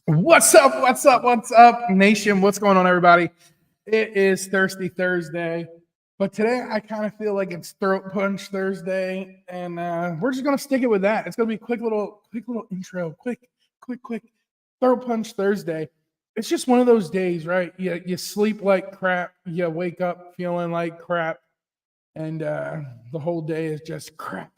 What's up? What's up? What's up, nation? What's going on, everybody? It is Thirsty Thursday, but today I kind of feel like it's Throat Punch Thursday, and we're just gonna stick it with that. It's gonna be a quick little intro, quick Throat Punch Thursday. It's just one of those days, right? You sleep like crap, you wake up feeling like crap, and the whole day is just crap.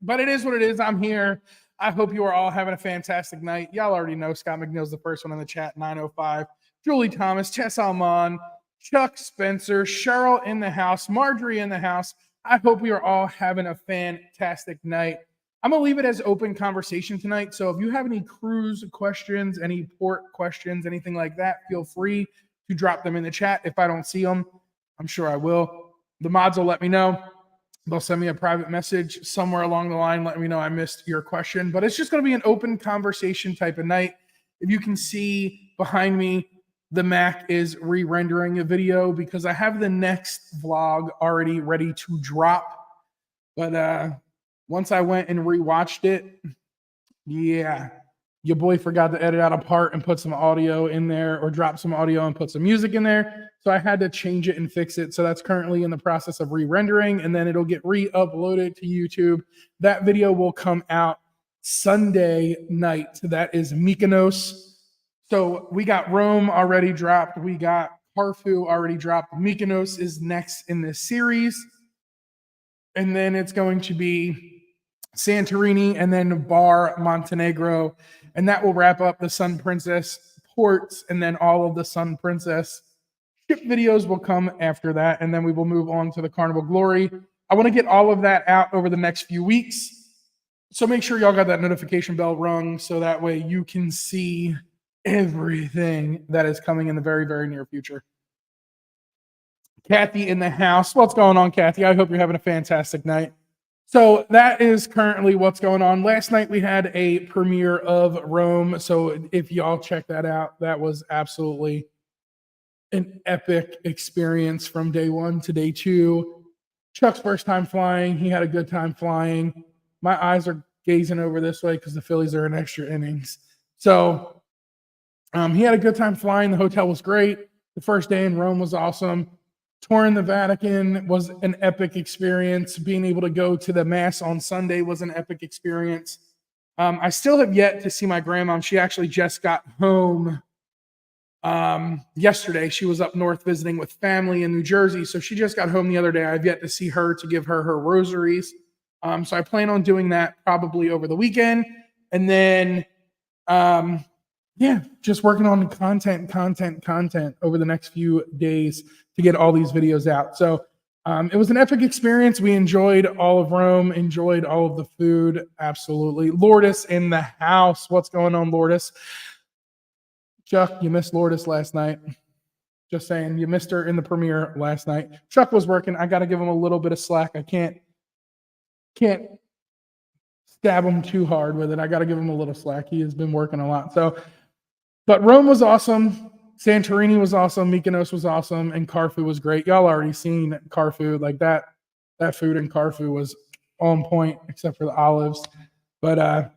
But it is what it is. I'm here. I hope you are all having a fantastic night. Y'all already know Scott McNeil's the first one in the chat, 905. Julie Thomas, Chess Alman, Chuck Spencer, Cheryl in the house, Marjorie in the house. I hope we are all having a fantastic night. I'm going to leave it as open conversation tonight. So if you have any cruise questions, any port questions, anything like that, feel free to drop them in the chat. If I don't see them, I'm sure I will. The mods will let me know. They'll send me a private message somewhere along the line, letting me know I missed your question. But it's just going to be an open conversation type of night. If you can see behind me, the Mac is re-rendering a video because I have the next vlog already ready to drop. But once I went and rewatched it, yeah, your boy forgot to edit out a part and put some audio in there, or drop some audio and put some music in there. So I had to change it and fix it. So that's currently in the process of re-rendering, and then it'll get re-uploaded to YouTube. That video will come out Sunday night. That is Mykonos. So we got Rome already dropped. We got Corfu already dropped. Mykonos is next in this series. And then it's going to be Santorini and then Bar Montenegro. And that will wrap up the Sun Princess ports, and then all of the Sun Princess ship videos will come after that, and then we will move on to the Carnival Glory. I want to get all of that out over the next few weeks, so make sure y'all got that notification bell rung so that way you can see everything that is coming in the very, very near future. Kathy in the house. What's going on, Kathy? I hope you're having a fantastic night. So that is currently what's going on. Last night we had a premiere of Rome. So if y'all check that out, that was absolutely an epic experience from day one to day two. Chuck's first time flying. He had a good time flying. My eyes are gazing over this way because the Phillies are in extra innings. So he had a good time flying. The hotel was great. The first day in Rome was awesome. Touring the Vatican was an epic experience. Being able to go to the Mass on Sunday was an epic experience. I still have yet to see my grandma. She actually just got home yesterday. She was up north visiting with family in New Jersey. So she just got home the other day. I've yet to see her to give her her rosaries. So I plan on doing that probably over the weekend. And then, just working on content over the next few days to get all these videos out. So it was an epic experience. We enjoyed all of Rome, enjoyed all of the food. Absolutely. Lourdes in the house. What's going on, Lourdes? Chuck, you missed Lourdes last night. Just saying, you missed her in the premiere last night. Chuck was working. I got to give him a little bit of slack. I can't stab him too hard with it. I got to give him a little slack. He has been working a lot. So, but Rome was awesome. Santorini was awesome. Mykonos was awesome. And Corfu was great. Y'all already seen Corfu. Like that food in Corfu was on point, except for the olives. But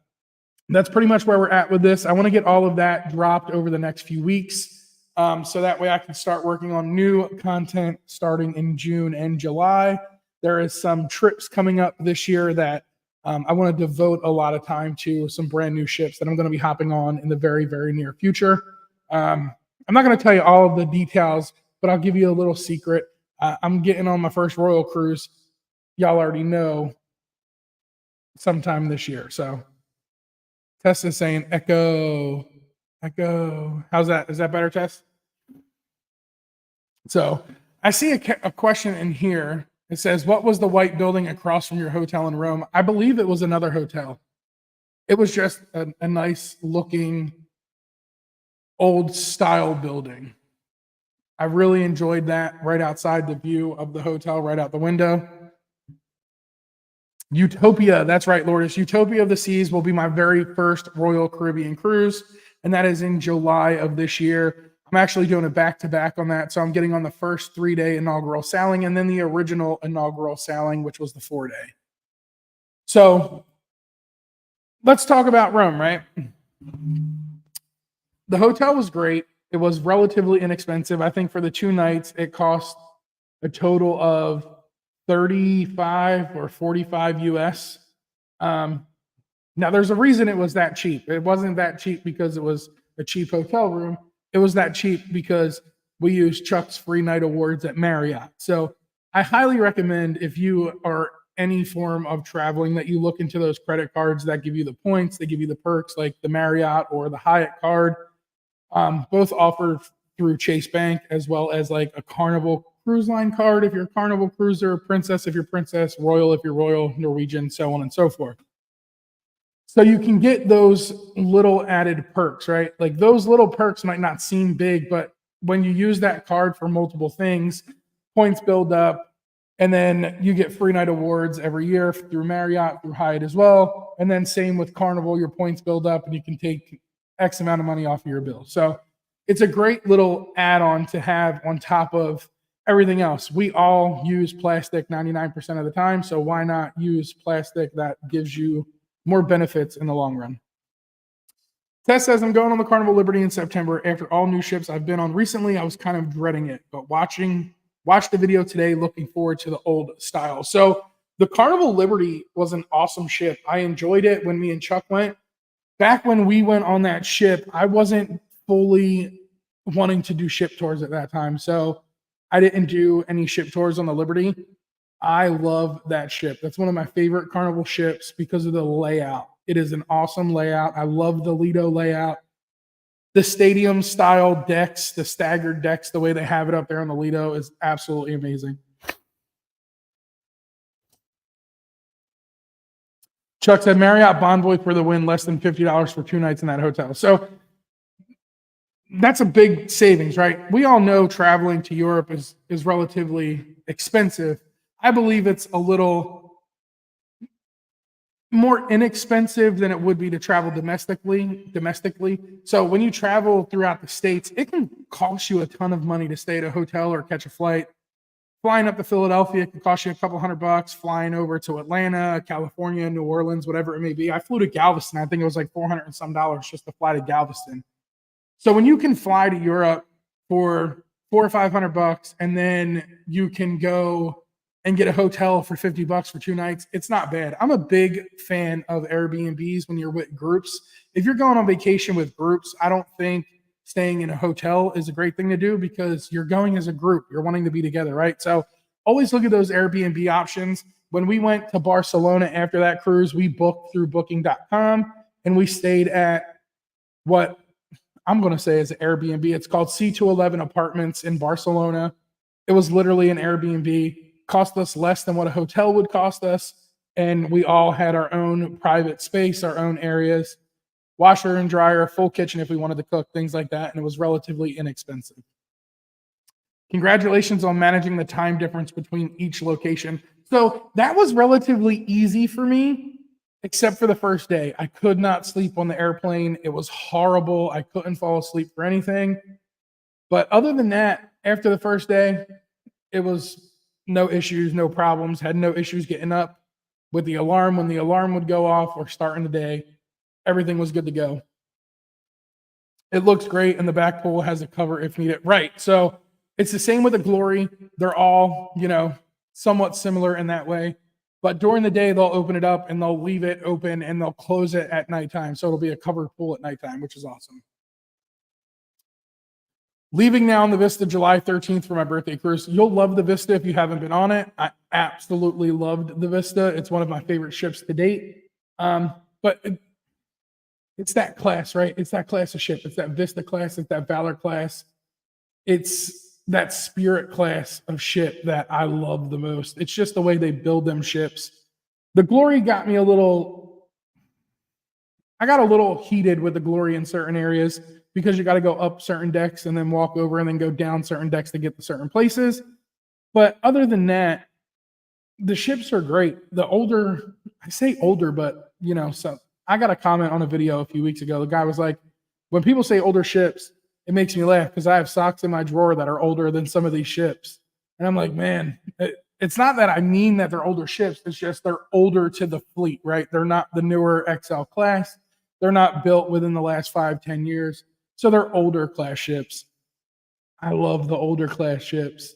that's pretty much where we're at with this. I want to get all of that dropped over the next few weeks. So that way I can start working on new content starting in June and July. There is some trips coming up this year that I want to devote a lot of time to, some brand new ships that I'm going to be hopping on in the very, very near future. I'm not going to tell you all of the details, but I'll give you a little secret. I'm getting on my first Royal cruise. Y'all already know sometime this year. So Tess is saying echo. How's that? Is that better, Tess? So I see a question in here. It says, what was the white building across from your hotel in Rome? I believe it was another hotel. It was just a nice looking old style building. I really enjoyed that, right outside the view of the hotel, right out the window. Utopia, that's right, Lourdes. Utopia of the Seas will be my very first Royal Caribbean cruise, and that is in July of this year. I'm actually doing a back-to-back on that, so I'm getting on the first 3-day inaugural sailing and then the original inaugural sailing, which was the 4-day. So let's talk about Rome, right? The hotel was great. It was relatively inexpensive. I think for the 2 nights, it cost a total of 35 or 45 US. Um, Now, there's a reason it was that cheap. It wasn't that cheap because it was a cheap hotel room. It was that cheap because we used Chuck's free night awards at Marriott. So I highly recommend if you are any form of traveling that you look into those credit cards that give you the points, they give you the perks like the Marriott or the Hyatt card. Both offered through Chase Bank as well as like a Carnival Cruise Line card if you're a Carnival cruiser, Princess if you're Princess, Royal if you're Royal, Norwegian, so on and so forth. So you can get those little added perks, right? Like those little perks might not seem big, but when you use that card for multiple things, points build up, and then you get free night awards every year through Marriott, through Hyatt as well. And then same with Carnival, your points build up and you can take X amount of money off of your bill. So it's a great little add-on to have on top of everything else. We all use plastic 99% of the time. So why not use plastic that gives you more benefits in the long run? Tess says, I'm going on the Carnival Liberty in September. After all new ships I've been on recently, I was kind of dreading it, but watched the video today, looking forward to the old style. So the Carnival Liberty was an awesome ship. I enjoyed it when me and Chuck went. Back when we went on that ship, I wasn't fully wanting to do ship tours at that time. So I didn't do any ship tours on the Liberty. I love that ship. That's one of my favorite Carnival ships because of the layout. It is an awesome layout. I love the Lido layout. The stadium style decks, the staggered decks, the way they have it up there on the Lido is absolutely amazing. Chuck said Marriott Bonvoy for the win, less than $50 for 2 nights in that hotel. So that's a big savings, right? We all know traveling to Europe is relatively expensive. I believe it's a little more inexpensive than it would be to travel domestically. So when you travel throughout the States, it can cost you a ton of money to stay at a hotel or catch a flight. Flying up to Philadelphia can cost you a couple $100. Flying over to Atlanta, California, New Orleans, whatever it may be. I flew to Galveston. I think it was like $400 and some just to fly to Galveston. So when you can fly to Europe for $400 or $500, and then you can go and get a hotel for $50 for 2 nights, it's not bad. I'm a big fan of Airbnbs when you're with groups. If you're going on vacation with groups, I don't think staying in a hotel is a great thing to do because you're going as a group. You're wanting to be together, right? So always look at those Airbnb options. When we went to Barcelona after that cruise, we booked through booking.com and we stayed at what I'm going to say is Airbnb. It's called C211 Apartments in Barcelona. It was literally an Airbnb. Cost us less than what a hotel would cost us. And we all had our own private space, our own areas, washer and dryer, full kitchen if we wanted to cook, things like that. And it was relatively inexpensive. Congratulations on managing the time difference between each location. So that was relatively easy for me, except for the first day. I could not sleep on the airplane. It was horrible. I couldn't fall asleep for anything. But other than that, after the first day, it was no issues, no problems, had no issues getting up with the alarm when the alarm would go off or starting the day. Everything was good to go. It looks great, and the back pool has a cover if needed. Right, so it's the same with the Glory. They're all, somewhat similar in that way. But during the day, they'll open it up, and they'll leave it open, and they'll close it at nighttime. So it'll be a covered pool at nighttime, which is awesome. Leaving now on the Vista July 13th for my birthday cruise. You'll love the Vista if you haven't been on it. I absolutely loved the Vista. It's one of my favorite ships to date. But it's that class, right? It's that class of ship. It's that Vista class. It's that Valor class. It's that Spirit class of ship that I love the most. It's just the way they build them ships. The Glory got me I got a little heated with the Glory in certain areas because you got to go up certain decks and then walk over and then go down certain decks to get to certain places. But other than that, the ships are great. I say older, but so I got a comment on a video a few weeks ago. The guy was like, when people say older ships, it makes me laugh because I have socks in my drawer that are older than some of these ships. And I'm like, man, it's not that I mean that they're older ships. It's just they're older to the fleet, right? They're not the newer XL class. They're not built within the last 5-10 years. So they're older class ships. I love the older class ships.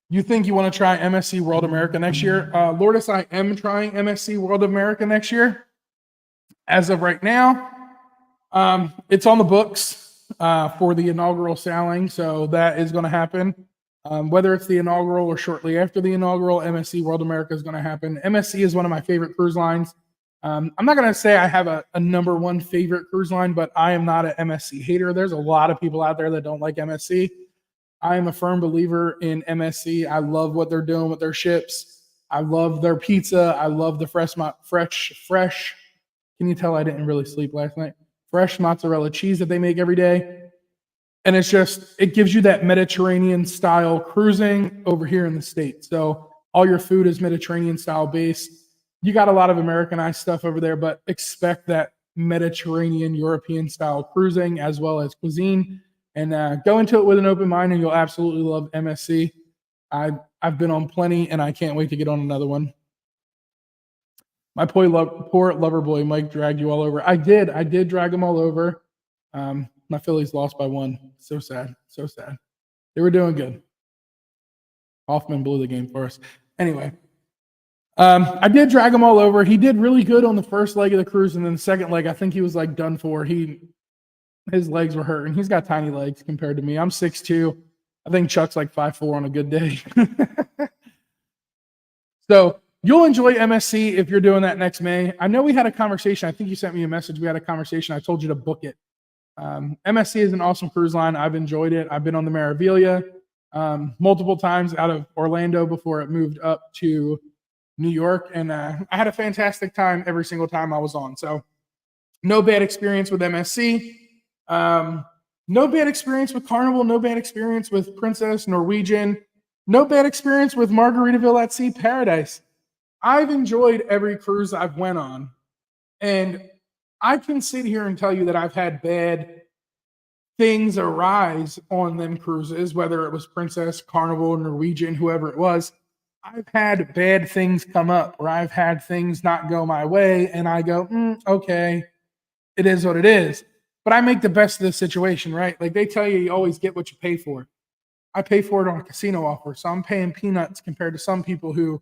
You think you want to try MSC World America next year? Lourdes, I am trying MSC World America next year. As of right now, it's on the books for the inaugural sailing, so that is going to happen. Whether it's the inaugural or shortly after the inaugural, MSC World America is going to happen. MSC is one of my favorite cruise lines. I'm not going to say I have a number one favorite cruise line, but I am not an MSC hater. There's a lot of people out there that don't like MSC. I am a firm believer in MSC. I love what they're doing with their ships. I love their pizza. I love the fresh. Can you tell I didn't really sleep last night? Fresh mozzarella cheese that they make every day. And it gives you that Mediterranean style cruising over here in the States. So all your food is Mediterranean style based. You got a lot of Americanized stuff over there, but expect that Mediterranean European style cruising as well as cuisine. And go into it with an open mind, and you'll absolutely love MSC. I've been on plenty, and I can't wait to get on another one. My poor lover boy Mike dragged you all over. I did drag them all over. My Phillies lost by 1. So sad. They were doing good. Hoffman blew the game for us. Anyway, I did drag him all over. He did really good on the first leg of the cruise, and then the second leg, I think he was like done for. His legs were hurting. He's got tiny legs compared to me. I'm 6'2". I think Chuck's like 5'4" on a good day. So you'll enjoy MSC if you're doing that next May. I know we had a conversation. I think you sent me a message. We had a conversation. I told you to book it. MSC is an awesome cruise line. I've enjoyed it. I've been on the Meraviglia multiple times out of Orlando before it moved up to New York. And I had a fantastic time every single time I was on. So no bad experience with MSC. No bad experience with Carnival. No bad experience with Princess, Norwegian. No bad experience with Margaritaville at Sea Paradise. I've enjoyed every cruise I've went on. And I can sit here and tell you that I've had bad things arise on them cruises, whether it was Princess, Carnival, Norwegian, whoever it was. I've had bad things come up, or I've had things not go my way, and I go, okay, it is what it is. But I make the best of the situation, right? Like they tell you, you always get what you pay for. I pay for it on a casino offer, so I'm paying peanuts compared to some people who,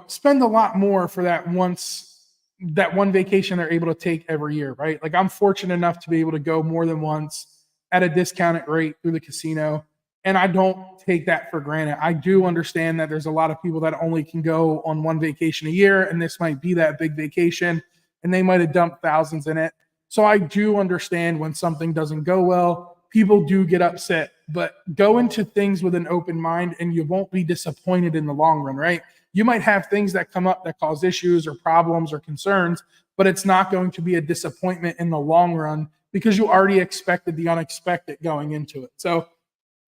spend a lot more for that one vacation they're able to take every year, right? Like I'm fortunate enough to be able to go more than once at a discounted rate through the casino. And I don't take that for granted. I do understand that there's a lot of people that only can go on one vacation a year, and this might be that big vacation, and they might have dumped thousands in it. So I do understand when something doesn't go well, people do get upset, but go into things with an open mind and you won't be disappointed in the long run, right? You might have things that come up that cause issues or problems or concerns, but it's not going to be a disappointment in the long run because you already expected the unexpected going into it. So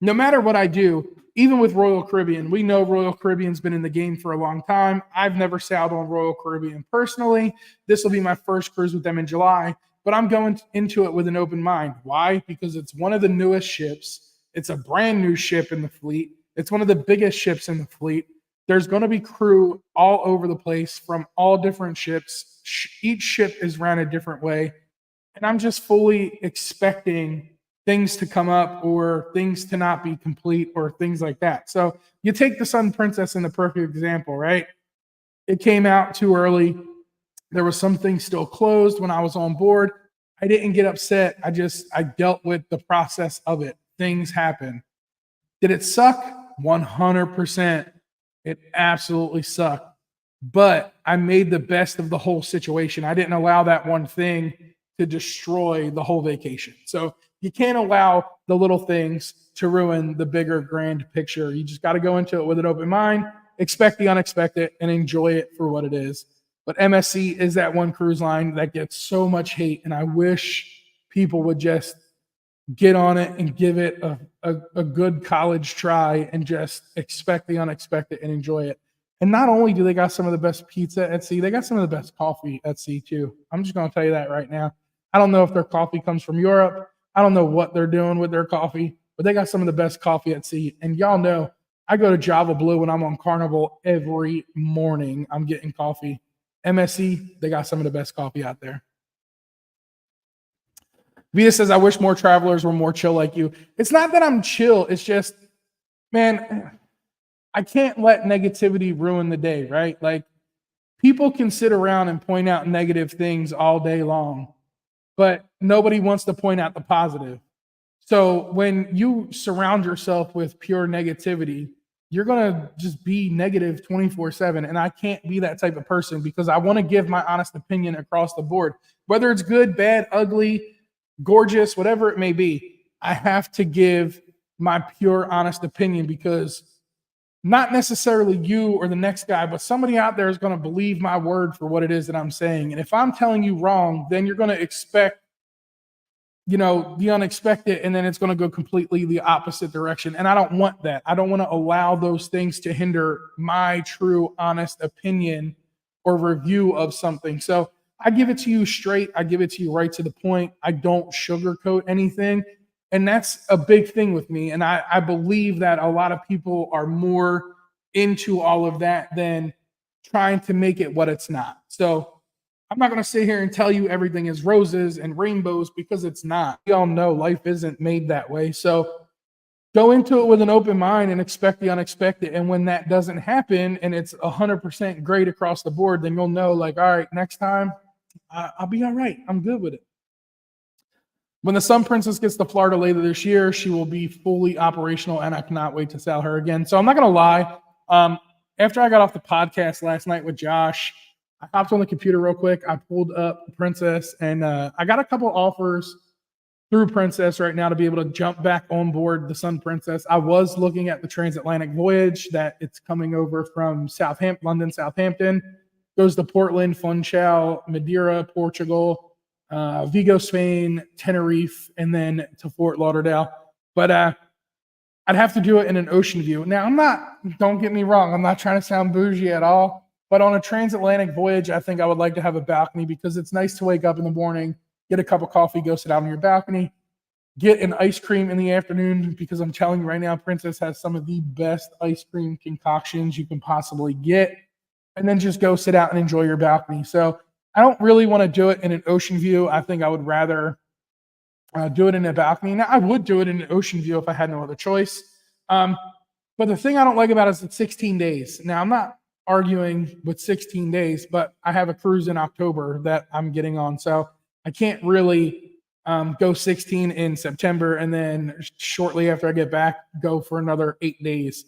no matter what I do, even with Royal Caribbean, we know Royal Caribbean's been in the game for a long time. I've never sailed on Royal Caribbean personally. This will be my first cruise with them in July, but I'm going into it with an open mind. Why? Because it's one of the newest ships. It's a brand new ship in the fleet. It's one of the biggest ships in the fleet. There's going to be crew all over the place from all different ships. Each ship is ran a different way. And I'm just fully expecting things to come up or things to not be complete or things like that. So you take the Sun Princess in the perfect example, right? It came out too early. There was some things still closed when I was on board. I didn't get upset. I dealt with the process of it. Things happen. Did it suck? 100%. It absolutely sucked. But I made the best of the whole situation. I didn't allow that one thing to destroy the whole vacation. So you can't allow the little things to ruin the bigger grand picture. You just got to go into it with an open mind, expect the unexpected, and enjoy it for what it is. But MSC is that one cruise line that gets so much hate, and I wish people would just get on it and give it a good college try and just expect the unexpected and enjoy it. And not only do they got some of the best pizza at sea, they got some of the best coffee at sea too. I'm just going to tell you that right now. I don't know if their coffee comes from Europe. I don't know what they're doing with their coffee, but they got some of the best coffee at sea. And y'all know I go to Java Blue when I'm on Carnival every morning. I'm getting coffee. MSC, they got some of the best coffee out there. Vita says, I wish more travelers were more chill like you. It's not that I'm chill. It's just, man, I can't let negativity ruin the day, right? Like, people can sit around and point out negative things all day long, but nobody wants to point out the positive. So when you surround yourself with pure negativity, you're going to just be negative 24/7. And I can't be that type of person because I want to give my honest opinion across the board, whether it's good, bad, ugly, gorgeous, whatever it may be. I have to give my pure, honest opinion because not necessarily you or the next guy, but somebody out there is going to believe my word for what it is that I'm saying. And if I'm telling you wrong, then you're going to expect, the unexpected, and then it's going to go completely the opposite direction. And I don't want that. I don't want to allow those things to hinder my true, honest opinion or review of something. So I give it to you straight. I give it to you right to the point. I don't sugarcoat anything. And that's a big thing with me. And I believe that a lot of people are more into all of that than trying to make it what it's not. So I'm not going to sit here and tell you everything is roses and rainbows because it's not. We all know life isn't made that way. So go into it with an open mind and expect the unexpected. And when that doesn't happen and it's 100% great across the board, then you'll know, like, all right, next time I'll be all right. I'm good with it. When the Sun Princess gets to Florida later this year, she will be fully operational, and I cannot wait to sell her again. So I'm not going to lie. After I got off the podcast last night with Josh, I hopped on the computer real quick. I pulled up Princess, and I got a couple offers through Princess right now to be able to jump back on board the Sun Princess. I was looking at the transatlantic voyage that it's coming over from London, Southampton, goes to Portland, Funchal, Madeira, Portugal, Vigo, Spain, Tenerife, and then to Fort Lauderdale. But I'd have to do it in an ocean view. Now, don't get me wrong, I'm not trying to sound bougie at all. But on a transatlantic voyage, I think I would like to have a balcony because it's nice to wake up in the morning, get a cup of coffee, go sit out on your balcony, get an ice cream in the afternoon because I'm telling you right now, Princess has some of the best ice cream concoctions you can possibly get, and then just go sit out and enjoy your balcony. So I don't really want to do it in an ocean view. I think I would rather do it in a balcony. Now, I would do it in an ocean view if I had no other choice. But the thing I don't like about it is it's 16 days. Now, I'm not arguing with 16 days, but I have a cruise in October that I'm getting on. So I can't really go 16 in September and then shortly after I get back, go for another 8 days.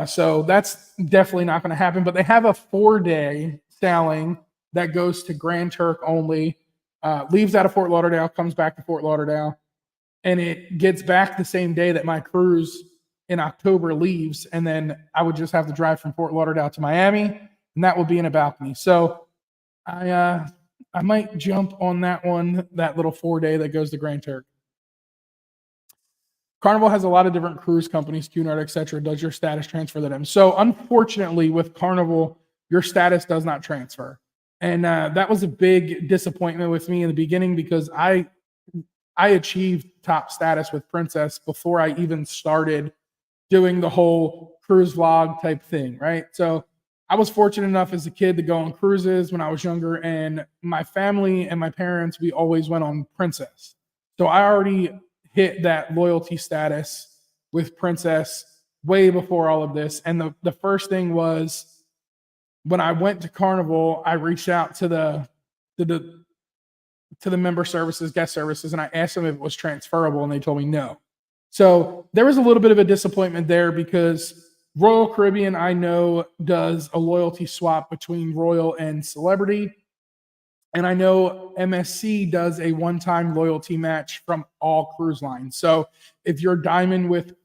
So that's definitely not going to happen. But they have a 4-day sailing that goes to Grand Turk only, leaves out of Fort Lauderdale, comes back to Fort Lauderdale, and it gets back the same day that my cruise in October leaves, and then I would just have to drive from Fort Lauderdale to Miami, and that will be in a balcony. So I might jump on that one, that little 4-day that goes to Grand Turk. Carnival has a lot of different cruise companies, Cunard, etc. Does your status transfer to them? So unfortunately, with Carnival, your status does not transfer. And that was a big disappointment with me in the beginning because I achieved top status with Princess before I even started doing the whole cruise vlog type thing, right? So I was fortunate enough as a kid to go on cruises when I was younger, and my family and my parents, we always went on Princess. So I already hit that loyalty status with Princess way before all of this. And the first thing was when I went to Carnival, I reached out to the member services, guest services, and I asked them if it was transferable, and they told me no. So there was a little bit of a disappointment there because Royal Caribbean, I know, does a loyalty swap between Royal and Celebrity. And I know MSC does a one-time loyalty match from all cruise lines. So if you're Diamond with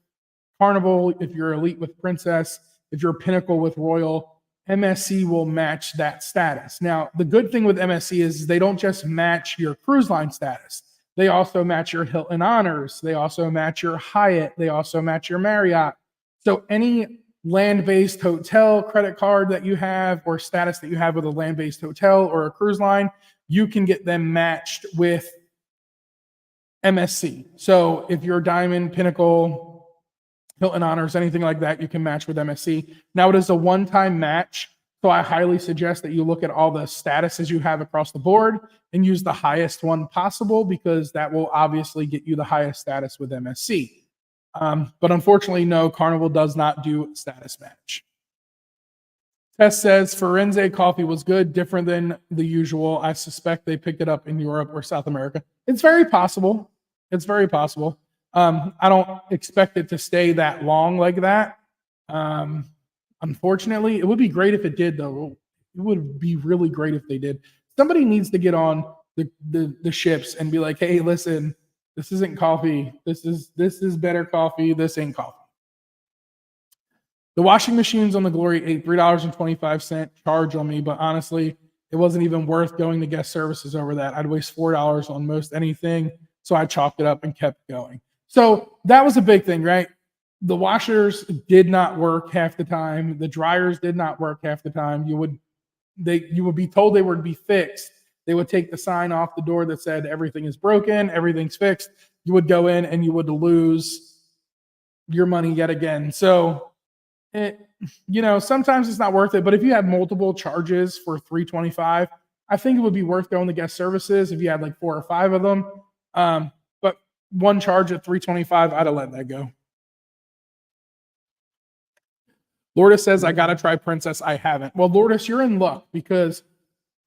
Carnival, if you're Elite with Princess, if you're Pinnacle with Royal, MSC will match that status. Now, the good thing with MSC is they don't just match your cruise line status. They also match your Hilton Honors. They also match your Hyatt. They also match your Marriott. So any land-based hotel credit card that you have or status that you have with a land-based hotel or a cruise line, you can get them matched with MSC. So if you're Diamond, Pinnacle, Hilton Honors, anything like that, you can match with MSC. Now it is a one-time match. So I highly suggest that you look at all the statuses you have across the board and use the highest one possible, because that will obviously get you the highest status with MSC. But unfortunately, no, Carnival does not do status match. Tess says Firenze coffee was good, different than the usual. I suspect they picked it up in Europe or South America. It's very possible. It's very possible. I don't expect it to stay that long like that. Unfortunately, it would be great if it did, though. It would be really great if they did. Somebody needs to get on the ships and be like, hey, listen, this isn't coffee. This is better coffee. This ain't coffee. The washing machines on the Glory ate $3.25 charge on me, but honestly, it wasn't even worth going to guest services over that. I'd waste $4 on most anything, so I chalked it up and kept going. So that was a big thing, right? The washers did not work half the time. The dryers did not work half the time. You would be told they would be fixed. They would take the sign off the door that said everything is broken, everything's fixed. You would go in and you would lose your money yet again. So sometimes it's not worth it, but if you have multiple charges for $3.25, I think it would be worth going to guest services if you had like 4 or 5 of them. But one charge at $3.25, I'd have let that go. Lourdes says, I got to try Princess. I haven't. Well, Lourdes, you're in luck, because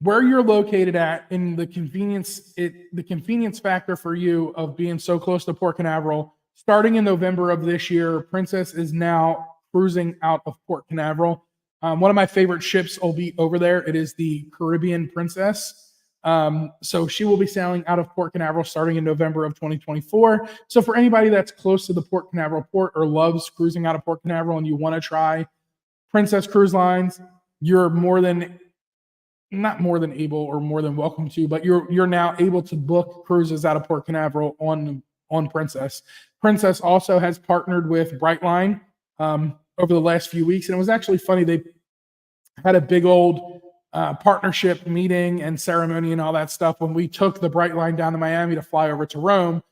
where you're located at in the convenience factor for you of being so close to Port Canaveral, starting in November of this year, Princess is now cruising out of Port Canaveral. One of my favorite ships will be over there. It is the Caribbean Princess. So she will be sailing out of Port Canaveral starting in November of 2024. So for anybody that's close to the Port Canaveral port or loves cruising out of Port Canaveral and you want to try Princess Cruise Lines, you're not more than able or more than welcome to, but you're now able to book cruises out of Port Canaveral on Princess. Princess also has partnered with Brightline over the last few weeks, and it was actually funny. They had a big old partnership meeting and ceremony and all that stuff when we took the Brightline down to Miami to fly over to Rome.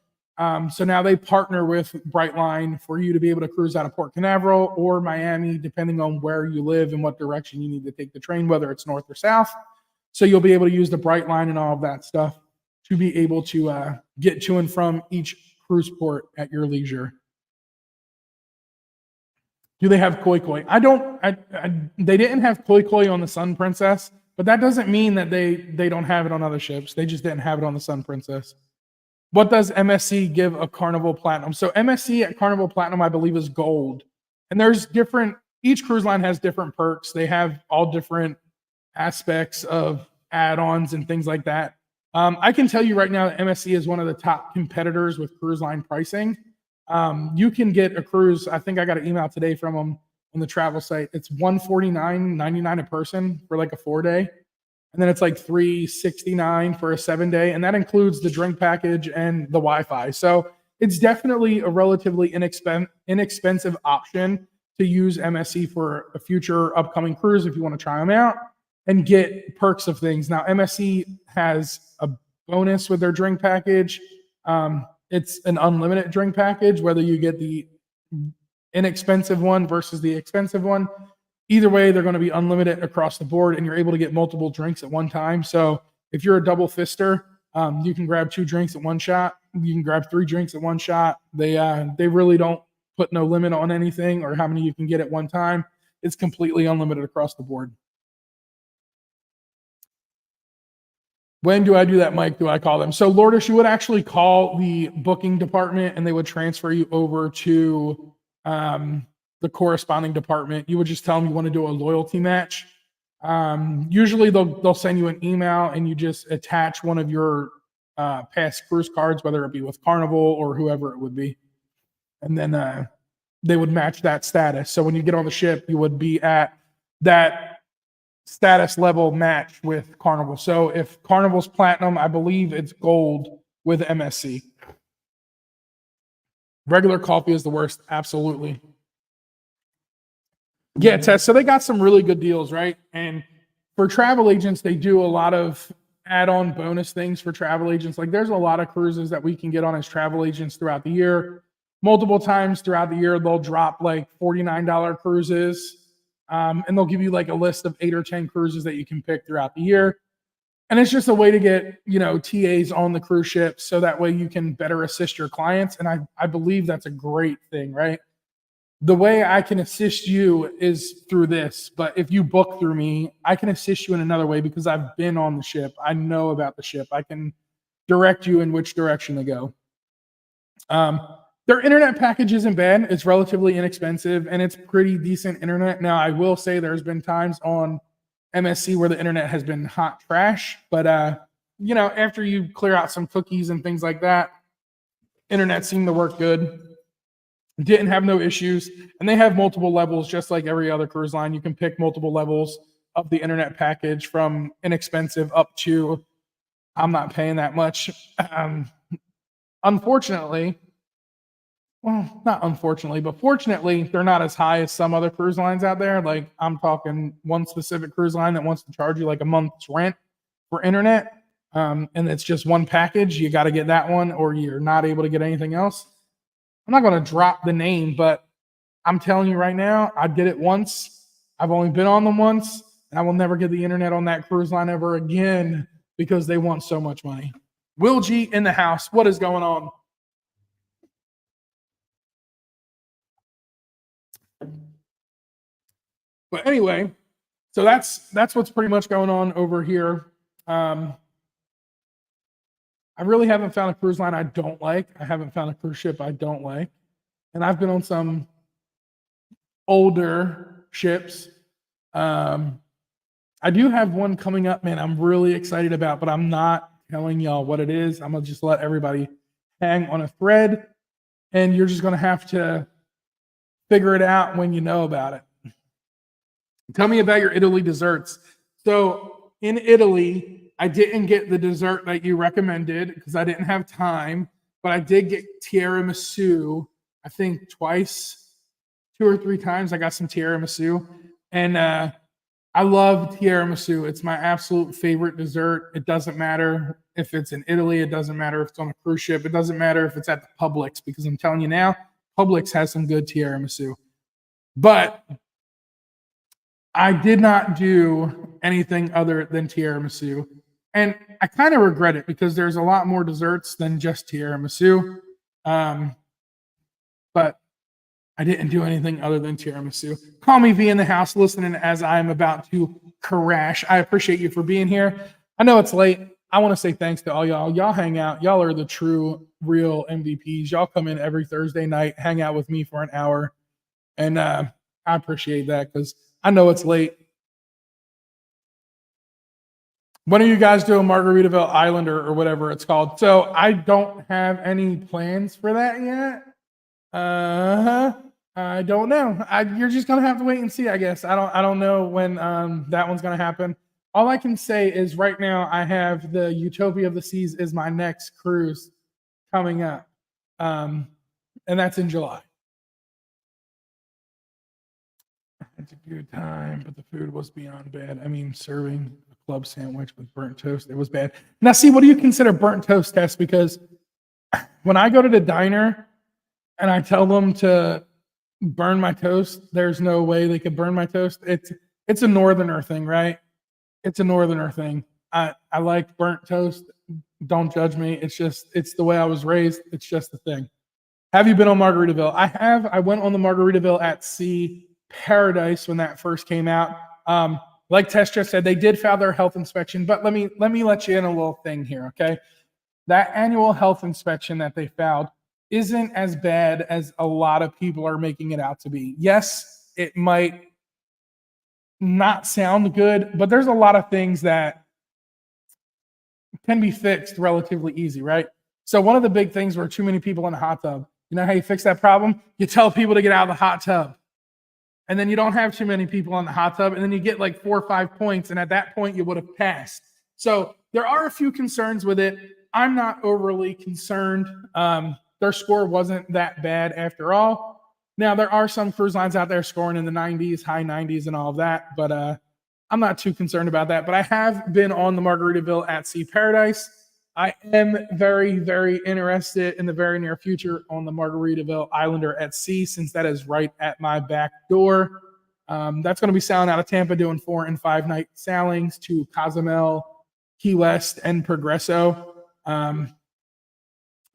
So now they partner with Brightline for you to be able to cruise out of Port Canaveral or Miami, depending on where you live and what direction you need to take the train, whether it's north or south. So you'll be able to use the Brightline and all of that stuff to be able to get to and from each cruise port at your leisure. Do they have koi koi? They didn't have koi koi on the Sun Princess, but that doesn't mean that they don't have it on other ships. They just didn't have it on the Sun Princess. What does MSC give a Carnival Platinum? So MSC at Carnival Platinum, I believe, is gold. And there's each cruise line has different perks. They have all different aspects of add-ons and things like that. I can tell you right now that MSC is one of the top competitors with cruise line pricing. You can get a cruise. I think I got an email today from them on the travel site. It's $149.99 a person for like a 4-day. And then it's like $369 for a 7-day. And that includes the drink package and the Wi-Fi. So it's definitely a relatively inexpensive option to use MSC for a future upcoming cruise if you want to try them out and get perks of things. Now, MSC has a bonus with their drink package. It's an unlimited drink package, whether you get the inexpensive one versus the expensive one. Either way, they're going to be unlimited across the board, and you're able to get multiple drinks at one time. So if you're a double fister, you can grab 2 drinks at one shot. You can grab 3 drinks at one shot. They really don't put no limit on anything or how many you can get at one time. It's completely unlimited across the board. When do I do that, Mike? Do I call them? So Lourdes, you would actually call the booking department and they would transfer you over to the corresponding department. You would just tell them you want to do a loyalty match. Usually they'll send you an email and you just attach one of your past cruise cards, whether it be with Carnival or whoever it would be. And then they would match that status. So when you get on the ship, you would be at that status level match with Carnival. So if Carnival's platinum, I believe it's gold with MSC. Regular coffee is the worst. Absolutely. Yeah, Tess. So they got some really good deals, right? And for travel agents, they do a lot of add-on bonus things for travel agents. Like there's a lot of cruises that we can get on as travel agents throughout the year. Multiple times throughout the year, they'll drop like $49 cruises And they'll give you like a list of 8 or 10 cruises that you can pick throughout the year. And it's just a way to get, TAs on the cruise ship so that way you can better assist your clients. And I believe that's a great thing, right? The way I can assist you is through this, but if you book through me, I can assist you in another way because I've been on the ship. I know about the ship. I can direct you in which direction to go. Their internet package isn't bad. It's relatively inexpensive and it's pretty decent internet. Now, I will say there's been times on MSC where the internet has been hot trash, but after you clear out some cookies and things like that, internet seemed to work good. Didn't have no issues, and they have multiple levels just like every other cruise line. You can pick multiple levels of the internet package from inexpensive up to I'm not paying that much. Unfortunately, well, not unfortunately, but fortunately, they're not as high as some other cruise lines out there. Like I'm talking one specific cruise line that wants to charge you like a month's rent for internet, and it's just one package. You got to get that one, or you're not able to get anything else. I'm not going to drop the name, but I'm telling you right now, I did it once. I've only been on them once, and I will never get the internet on that cruise line ever again because they want so much money. Will G in the house. What is going on? But anyway, so that's what's pretty much going on over here. I really haven't found a cruise line I don't like. I haven't found a cruise ship I don't like. And I've been on some older ships. I do have one coming up, man, I'm really excited about, but I'm not telling y'all what it is. I'm going to just let everybody hang on a thread, and you're just going to have to figure it out when you know about it. Tell me about your Italy desserts. So in Italy, I didn't get the dessert that you recommended because I didn't have time, but I did get tiramisu, I think twice, 2 or 3 times I got some tiramisu. And I love tiramisu. It's my absolute favorite dessert. It doesn't matter if it's in Italy. It doesn't matter if it's on a cruise ship. It doesn't matter if it's at the Publix, because I'm telling you now, Publix has some good tiramisu. But I did not do anything other than tiramisu. And I kind of regret it because there's a lot more desserts than just tiramisu. But I didn't do anything other than tiramisu. Call me V in the house listening as I'm about to crash. I appreciate you for being here. I know it's late. I want to say thanks to all y'all. Y'all hang out. Y'all are the true, real MVPs. Y'all come in every Thursday night, hang out with me for an hour. And I appreciate that because I know it's late. When are you guys doing Margaritaville Island or whatever it's called? So I don't have any plans for that yet. I don't know. You're just gonna have to wait and see, I guess. I don't know when that one's gonna happen. All I can say is right now I have the Utopia of the Seas is my next cruise coming up, and that's in July. It's a good time, but the food was beyond bad. I mean, serving a club sandwich with burnt toast, it was bad. Now, see, what do you consider burnt toast, Tess? Because when I go to the diner and I tell them to burn my toast, there's no way they could burn my toast. It's a northerner thing, right? It's a northerner thing. I like burnt toast. Don't judge me. It's the way I was raised. It's just the thing. Have you been on Margaritaville? I have. I went on the Margaritaville at Sea Paradise when that first came out. Like Tess just said, they did fail their health inspection, but let me let you in a little thing here, okay? That annual health inspection that they failed isn't as bad as a lot of people are making it out to be. Yes, it might not sound good, but there's a lot of things that can be fixed relatively easy, right? So one of the big things were too many people in the hot tub. You know how you fix that problem? You tell people to get out of the hot tub. And then you don't have too many people in the hot tub, and then you get like 4 or 5 points, and at that point you would have passed. So there are a few concerns with it. I'm not overly concerned. Their score wasn't that bad after all. Now, there are some cruise lines out there scoring in the 90s, high 90s, and all of that, but I'm not too concerned about that. But I have been on the Margaritaville at Sea Paradise. I am very, very interested in the very near future on the Margaritaville Islander at Sea, since that is right at my back door. That's going to be sailing out of Tampa, doing 4 and 5 night sailings to Cozumel, Key West, and Progresso.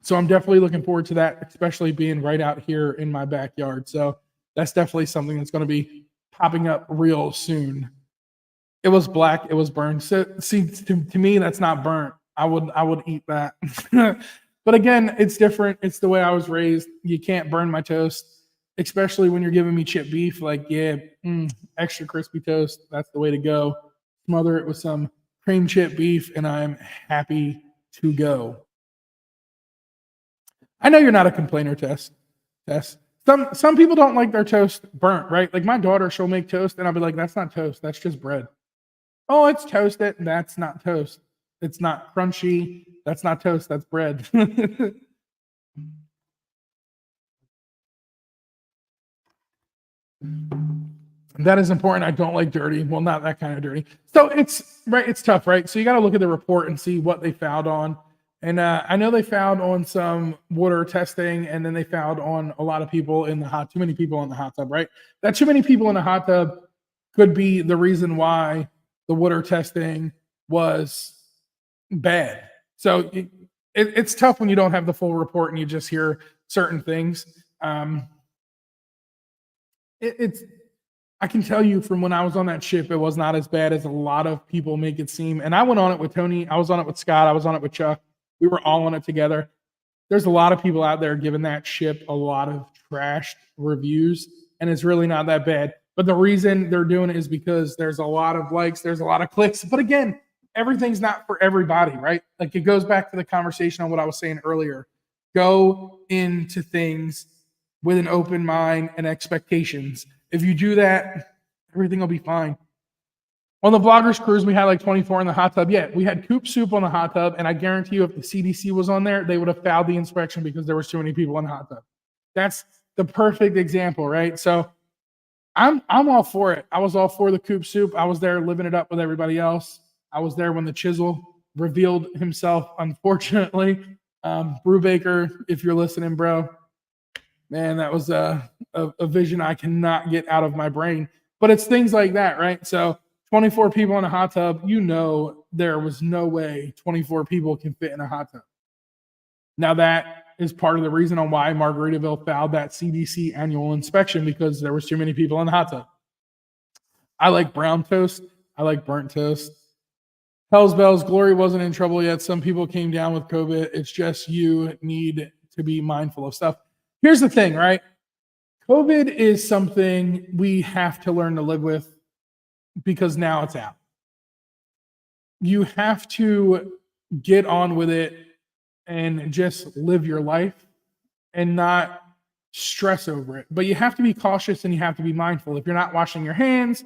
So I'm definitely looking forward to that, especially being right out here in my backyard. So that's definitely something that's going to be popping up real soon. It was black. It was burned. So see, to me, that's not burnt. I would eat that. But again, it's different. It's the way I was raised. You can't burn my toast, especially when you're giving me chipped beef. Like, yeah, extra crispy toast. That's the way to go. Smother it with some cream chip beef, and I'm happy to go. I know you're not a complainer, Tess. Some people don't like their toast burnt, right? Like my daughter, she'll make toast, and I'll be like, "That's not toast. That's just bread." Oh, it's toasted. That's not toast. It's not crunchy. That's not toast. That's bread. That is important. I don't like dirty. Well, not that kind of dirty. So it's right. It's tough, right? So you got to look at the report and see what they found on. And I know they found on some water testing, and then they found on a lot of people in the too many people in the hot tub, right? That too many people in the hot tub could be the reason why the water testing was bad. So it's tough when you don't have the full report and you just hear certain things. It's I can tell you from when I was on that ship, it was not as bad as a lot of people make it seem. And I went on it with Tony. I was on it with Scott. I was on it with Chuck. We were all on it together. There's a lot of people out there giving that ship a lot of trashed reviews, and it's really not that bad. But the reason they're doing it is because there's a lot of likes, there's a lot of clicks. But again, everything's not for everybody, right? Like it goes back to the conversation on what I was saying earlier. Go into things with an open mind and expectations. If you do that, everything will be fine. On the Vloggers Cruise, we had like 24 in the hot tub. Yeah, we had Coop Soup on the hot tub, and I guarantee you if the CDC was on there, they would have fouled the inspection because there was too many people in the hot tub. That's the perfect example, right? So I'm all for it. I was all for the Coop Soup. I was there living it up with everybody else. I was there when the chisel revealed himself, unfortunately. Brubaker, if you're listening, bro, man, that was a vision I cannot get out of my brain. But it's things like that, right? So 24 people in a hot tub, you know there was no way 24 people can fit in a hot tub. Now that is part of the reason on why Margaritaville fouled that CDC annual inspection, because there was too many people in the hot tub. I like brown toast. I like burnt toast. Hell's Bells, Glory wasn't in trouble yet. Some people came down with COVID. It's just you need to be mindful of stuff. Here's the thing, right? COVID is something we have to learn to live with because now it's out. You have to get on with it and just live your life and not stress over it. But you have to be cautious and you have to be mindful. If you're not washing your hands,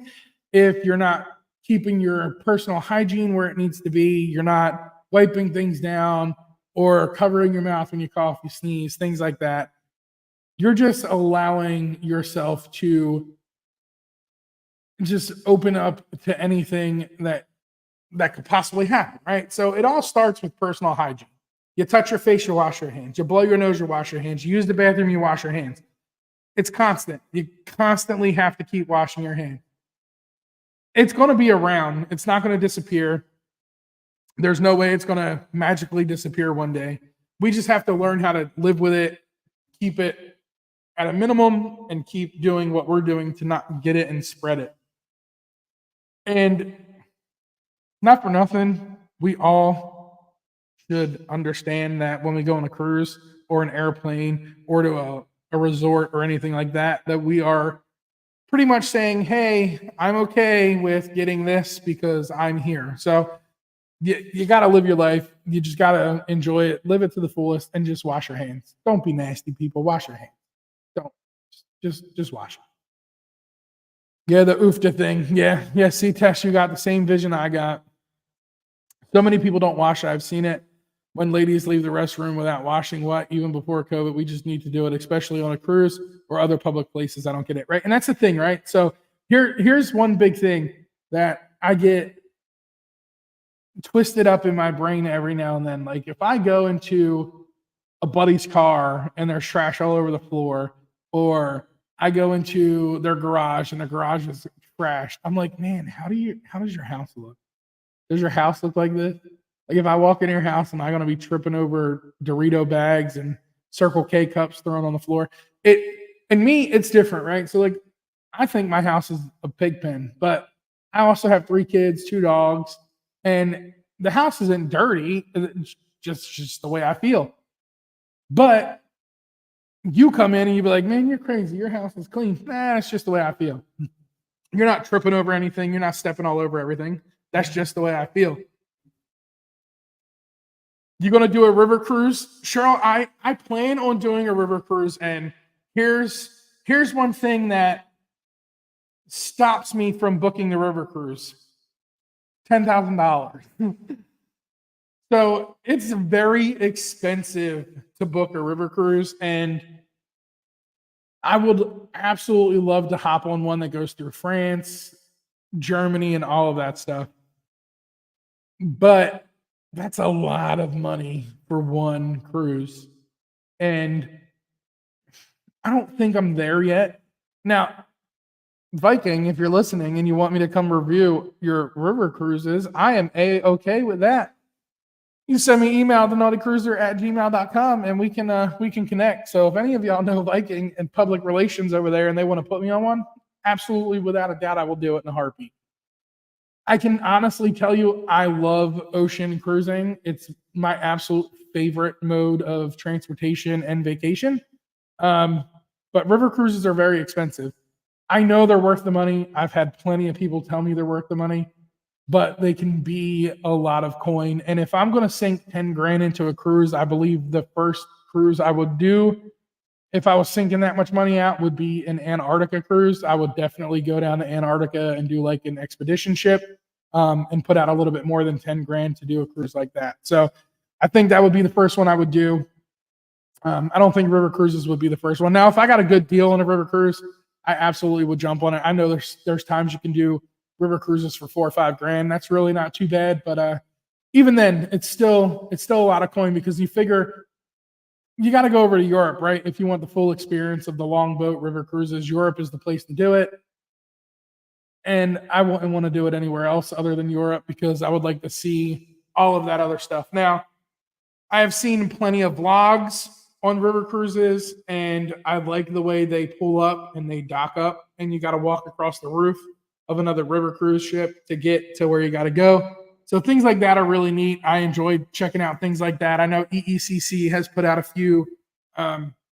if you're not keeping your personal hygiene where it needs to be, you're not wiping things down or covering your mouth when you cough, you sneeze, things like that, you're just allowing yourself to just open up to anything that could possibly happen, right? So it all starts with personal hygiene. You touch your face, you wash your hands. You blow your nose, you wash your hands. You use the bathroom, you wash your hands. It's constant. You constantly have to keep washing your hands. It's going to be around. It's not going to disappear. There's no way it's going to magically disappear one day. We just have to learn how to live with it, keep it at a minimum, and keep doing what we're doing to not get it and spread it. And not for nothing, we all should understand that when we go on a cruise or an airplane or to a resort or anything like that, that we are pretty much saying, hey, I'm okay with getting this because I'm here. So you got to live your life. You just got to enjoy it, live it to the fullest, and just wash your hands. Don't be nasty, people. Wash your hands. Don't. Just wash it. Yeah, the oofta thing. Yeah. See, Tess, you got the same vision I got. So many people don't wash it. I've seen it when ladies leave the restroom without washing what, even before COVID. We just need to do it, especially on a cruise or other public places. I don't get it, right? And that's the thing, right? So here's one big thing that I get twisted up in my brain every now and then. Like if I go into a buddy's car and there's trash all over the floor, or I go into their garage and the garage is trashed. I'm like, man, how does your house look? Does your house look like this? Like if I walk in your house, am I gonna be tripping over Dorito bags and Circle K cups thrown on the floor? It and me, it's different, right? So like I think my house is a pig pen, but I also have 3 kids, 2 dogs, and the house isn't dirty. It's just the way I feel. But you come in and you be like, man, you're crazy. Your house is clean. Nah, it's just the way I feel. You're not tripping over anything. You're not stepping all over everything. That's just the way I feel. You gonna do a river cruise, Cheryl? I plan on doing a river cruise, and here's one thing that stops me from booking the river cruise: $10,000. So it's very expensive to book a river cruise, and I would absolutely love to hop on one that goes through France, Germany, and all of that stuff. But that's a lot of money for one cruise. And I don't think I'm there yet. Now, Viking, if you're listening and you want me to come review your river cruises, I am okay with that. You send me email to nauticruiser@gmail.com and we can connect. So if any of y'all know Viking and public relations over there and they want to put me on one, absolutely, without a doubt, I will do it in a heartbeat. I can honestly tell you I love ocean cruising. It's my absolute favorite mode of transportation and vacation. But river cruises are very expensive. I know they're worth the money. I've had plenty of people tell me they're worth the money, but they can be a lot of coin. And if I'm going to sink 10 grand into a cruise, I believe the first cruise I would do, if I was sinking that much money out, would be an Antarctica cruise. I would definitely go down to Antarctica and do like an expedition ship, and put out a little bit more than 10 grand to do a cruise like that. So I think that would be the first one I would do. I don't think river cruises would be the first one. Now, if I got a good deal on a river cruise, I absolutely would jump on it. I know there's times you can do river cruises for 4 or 5 grand. That's really not too bad. But even then, it's still a lot of coin, because you figure you got to go over to Europe, right? If you want the full experience of the longboat river cruises, Europe is the place to do it. And I wouldn't want to do it anywhere else other than Europe, because I would like to see all of that other stuff. Now, I have seen plenty of vlogs on river cruises, and I like the way they pull up and they dock up, and you got to walk across the roof of another river cruise ship to get to where you got to go. So things like that are really neat. I enjoyed checking out things like that. I know EECC has put out a few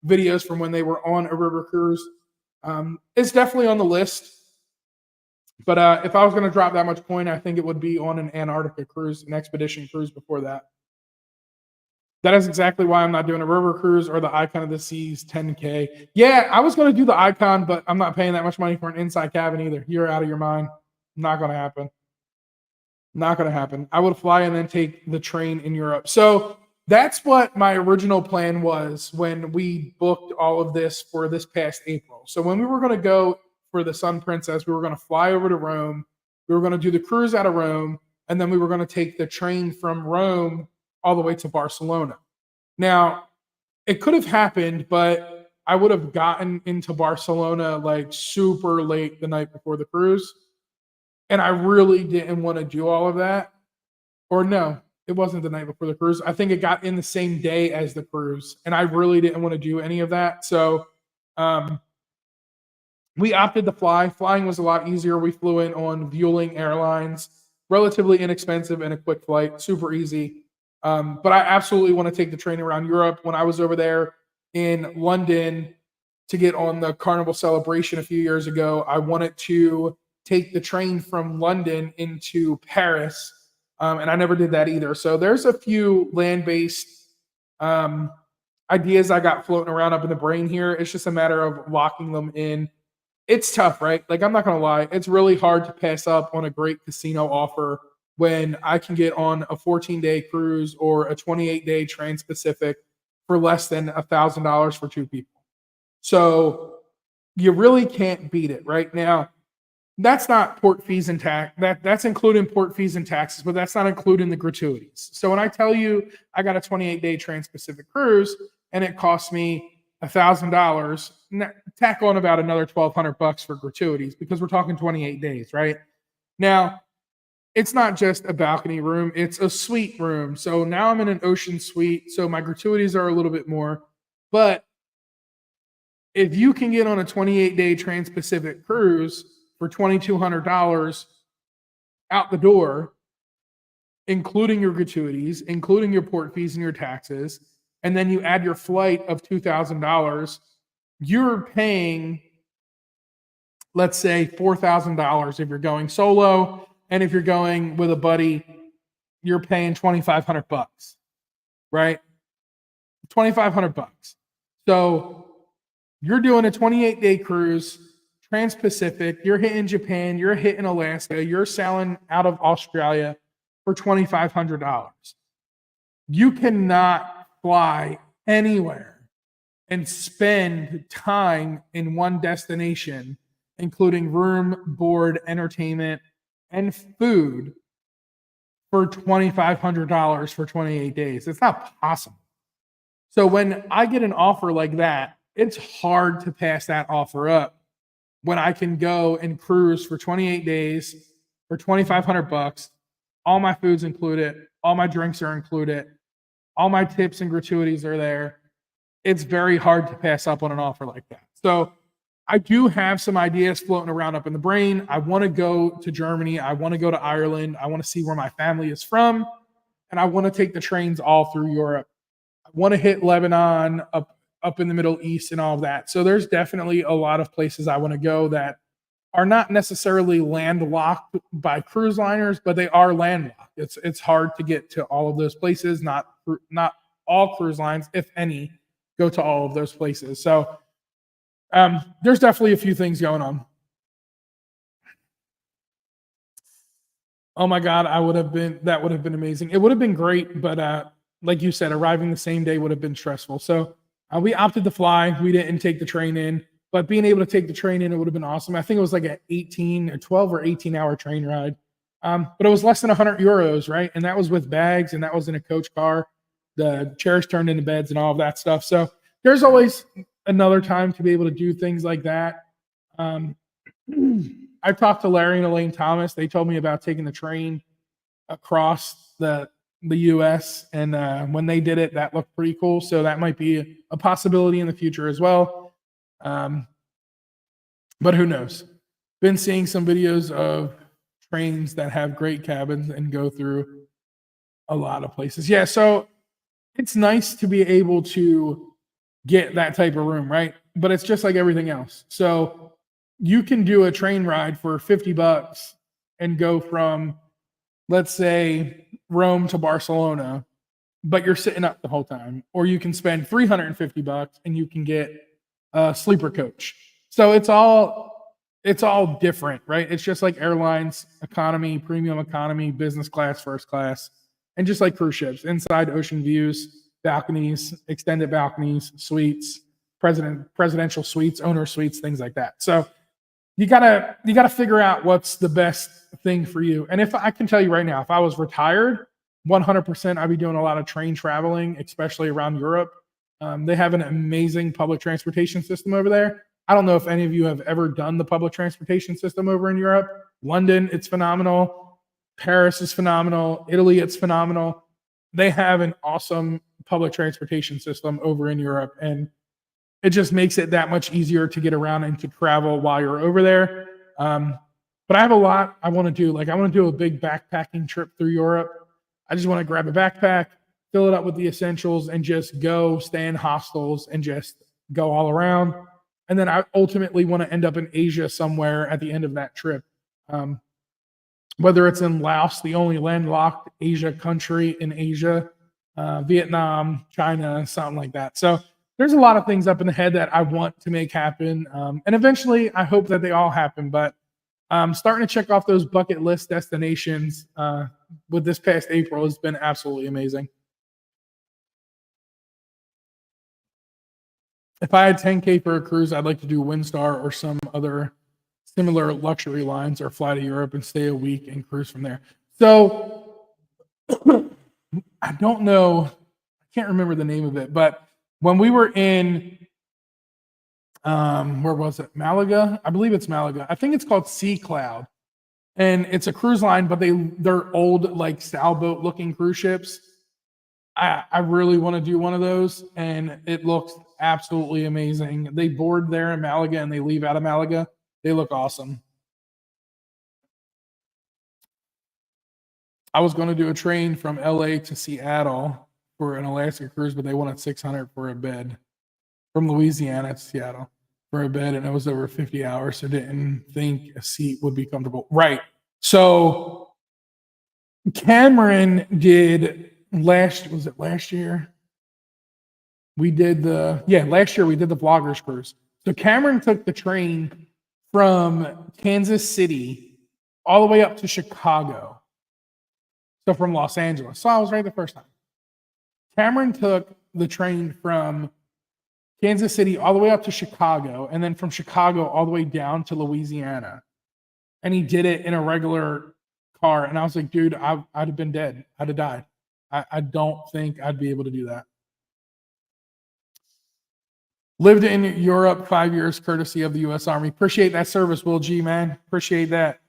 videos from when they were on a river cruise. It's definitely on the list. But if I was going to drop that much coin, I think it would be on an Antarctica cruise, an expedition cruise before that. That is exactly why I'm not doing a river cruise or the Icon of the Seas 10K. Yeah, I was going to do the Icon, but I'm not paying that much money for an inside cabin either. You're out of your mind. Not going to happen. Not going to happen. I would fly and then take the train in Europe. So that's what my original plan was when we booked all of this for this past April. So when we were going to go for the Sun Princess, we were going to fly over to Rome. We were going to do the cruise out of Rome, and then we were going to take the train from Rome all the way to Barcelona. Now, it could have happened, but I would have gotten into Barcelona like super late the night before the cruise. And I really didn't want to do all of that. Or no, it wasn't the night before the cruise. I think it got in the same day as the cruise. And I really didn't want to do any of that. So we opted to fly. Flying was a lot easier. We flew in on Vueling Airlines. Relatively inexpensive and a quick flight. Super easy. But I absolutely want to take the train around Europe. When I was over there in London to get on the Carnival celebration a few years ago, I wanted to take the train from London into Paris. And I never did that either. So there's a few land-based ideas I got floating around up in the brain here. It's just a matter of locking them in. It's tough, right? Like, I'm not going to lie. It's really hard to pass up on a great casino offer when I can get on a 14-day cruise or a 28-day Trans-Pacific for less than $1,000 for 2 people. So you really can't beat it right now. That's not port fees and tax. That's including port fees and taxes, but that's not including the gratuities. So when I tell you I got a 28-day Trans-Pacific cruise and it costs me $1,000, tack on about another $1,200 for gratuities because we're talking 28 days, right? Now, it's not just a balcony room, it's a suite room. So now I'm in an ocean suite, so my gratuities are a little bit more. But if you can get on a 28-day Trans-Pacific cruise for $2,200 out the door, including your gratuities, including your port fees and your taxes, and then you add your flight of $2,000, you're paying, let's say, $4,000 if you're going solo, and if you're going with a buddy, you're paying $2,500, right? $2,500. So you're doing a 28-day cruise, Trans-Pacific, you're hitting Japan, you're hitting Alaska, you're sailing out of Australia for $2,500. You cannot fly anywhere and spend time in one destination, including room, board, entertainment, and food for $2,500 for 28 days. It's not possible. So when I get an offer like that, it's hard to pass that offer up when I can go and cruise for 28 days for $2,500. All my food's included, all my drinks are included, all my tips and gratuities are there. It's very hard to pass up on an offer like that. So I do have some ideas floating around up in the brain. I want to go to Germany. I want to go to Ireland. I want to see where my family is from. And I want to take the trains all through Europe. I want to hit Lebanon, up in the Middle East and all of that. So there's definitely a lot of places I want to go that are not necessarily landlocked by cruise liners, but they are landlocked. It's hard to get to all of those places. Not all cruise lines, if any, go to all of those places. So there's definitely a few things going on. Oh my God, that would have been amazing. It would have been great, but like you said, arriving the same day would have been stressful. So we opted to fly. We didn't take the train in, but being able to take the train in, it would have been awesome. I think it was like a 12 or 18 hour train ride. But it was less than 100 euros, right? And that was with bags, and that was in a coach car. The chairs turned into beds and all of that stuff. So there's always another time to be able to do things like that. I talked to Larry and Elaine Thomas. They told me about taking the train across the U.S. and when they did it, that looked pretty cool. So that might be a possibility in the future as well. But who knows? Been seeing some videos of trains that have great cabins and go through a lot of places. Yeah, so it's nice to be able to get that type of room, right? But it's just like everything else. So you can do a train ride for $50 and go from, let's say, Rome to Barcelona, but you're sitting up the whole time. Or you can spend $350 and you can get a sleeper coach. So it's all different, right? It's just like airlines, economy, premium economy, business class, first class, and just like cruise ships, inside ocean views, balconies, extended balconies, suites, presidential suites, owner suites, things like that. So you gotta figure out what's the best thing for you. And if I can tell you right now, if I was retired, 100% I'd be doing a lot of train traveling, especially around Europe. They have an amazing public transportation system over there. I don't know if any of you have ever done the public transportation system over in Europe. London, it's phenomenal. Paris is phenomenal. Italy, it's phenomenal. They have an awesome public transportation system over in Europe, and it just makes it that much easier to get around and to travel while you're over there. But I have a lot I want to do. Like I want to do a big backpacking trip through Europe. I just want to grab a backpack, fill it up with the essentials, and just go stay in hostels and just go all around. And then I ultimately want to end up in Asia somewhere at the end of that trip. Whether it's in Laos, the only landlocked Asia country in Asia, Vietnam, China, something like that. So there's a lot of things up in the head that I want to make happen. And eventually I hope that they all happen, but starting to check off those bucket list destinations with this past April has been absolutely amazing. If I had 10K for a cruise, I'd like to do Windstar or some other similar luxury lines, or fly to Europe and stay a week and cruise from there. So I don't know, I can't remember the name of it, but when we were in Where was it? Malaga? I believe it's Malaga. I think it's called Sea Cloud. And it's a cruise line, but they're old, like sailboat looking cruise ships. I really want to do one of those, and it looks absolutely amazing. They board there in Malaga and they leave out of Malaga. They look awesome. I was going to do a train from LA to Seattle for an Alaska cruise, but they wanted 600 for a bed from Louisiana to Seattle for a bed, and it was over 50 hours. So didn't think a seat would be comfortable. Right. So Cameron did last year? Last year we did the vloggers cruise. So Cameron took the train from Kansas City all the way up to Chicago. So from Los Angeles. So I was right the first time. Cameron took the train from Kansas City all the way up to Chicago, and then from Chicago all the way down to Louisiana. And he did it in a regular car. And I was like, dude, I'd have been dead. I'd have died. I don't think I'd be able to do that. Lived in Europe 5 years, courtesy of the U.S. Army. Appreciate that service, Will G, man. Appreciate that.